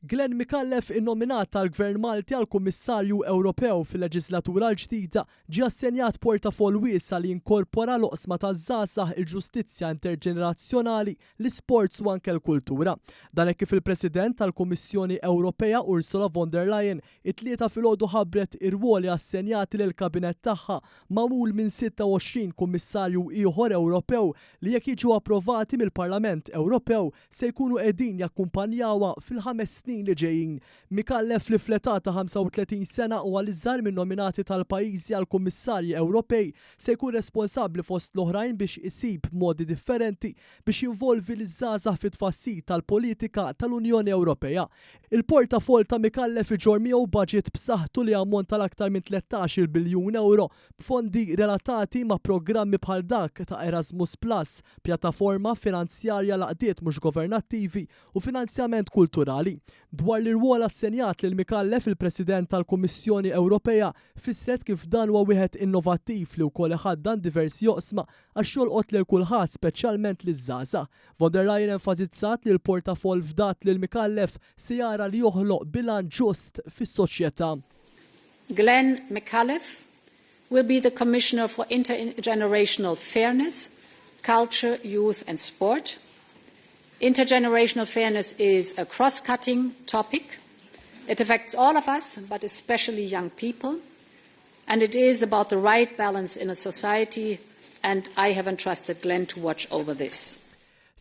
Glenn Mikallef innominat tal-Gvern Malti għal Kummissarju Ewropew fil-leġislatura l-ġdida ġie assenjat portafoll wiesa li jinkorpora l-oqsma taż-żgħażagħ il-ġustizzja interġenerazzjonali, l-isports u anke l-kultura. Dan hekk kif il-President tal-Kummissjoni Ewropea Ursula von der Leyen it-tlieta filgħodu ħabbret ir-ruoli assenjati lill-kabinett tagħha magħmul minn 26 kummissarju ieħor Ewropew li jekk jiġu approvati mill-Parlament Ewropew se jkunu qegħdin jakkumpanjawha fil-5 snin li ġejjin. Mikallef li fl-età ta' 35 sena u għal-iżżar minn nominati tal-pajjiżi għal kummissarji Ewropej se jkun responsabbli fost l-oħrajn biex isib modi differenti biex jinvolvi l-żgħażagħ fit-tfassil tal-politika tal-Unjoni Ewropea. Il-portafol ta' Mikallef iġor miegħu budget b'saħħtu li ammont tal-aktar minn 13 biljun euro b'fondi relatati ma' programmi bħal dak ta' Erasmus Plus, pjattaforma finanzjarja laqdiet mhux governattivi u finanzjament kulturali. Dwar l-irwol assenjat lil Mikallef il-President tal-Kummissjoni Ewropea fisret kif dan huwa wieħed innovattiv li wkoll iħaddan diversi joqsma għax jolqot lil kulħadd speċjalment liż-żgħażagħ. Von der Leyen enfasizzat li l-portafoll fdat lil Mikallef se jara li joħloq bilanċ ġust fis-soċjetà. Glenn Mikallef will be the Commissioner for Intergenerational Fairness, Culture, Youth and Sport. Intergenerational fairness is a cross-cutting topic. It affects all of us, but especially young people. And it is about the right balance in a society, and I have entrusted Glenn to watch over this.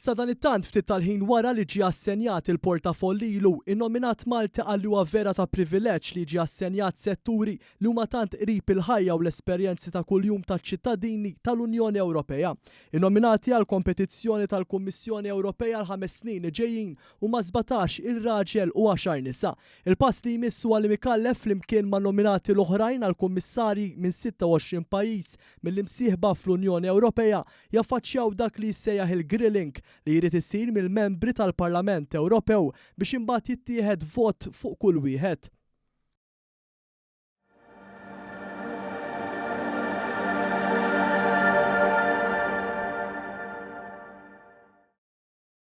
Sa dan it-tant ftit tal-ħin wara li ġie assenjat il-portafoll lilu, innominat Malta għal huwa vera ta' privileġġ li ġie assenjat setturi li huma tant qrib il-ħajja u l-esperjenzi ta' kuljum taċ-ċittadini tal-Unjoni Ewropea. Innominati għal kompetizzjoni tal-Kummissjoni Ewropea għal 5 snin ġejjin huma 17 il-raġel u 10 nisa. Il-pass li jmissu għal Mikallef flimkien ma' nominati l-oħrajn għal kummissarji minn 26 pajjiż mill-imsieħba fl-Unjoni Ewropea jaffaċċjaw dak li jsejjaħ il-grilling li jrid isir mill-membri tal-Parlament Ewropew biex imbagħad jittieħed vot fuq kull wieħed.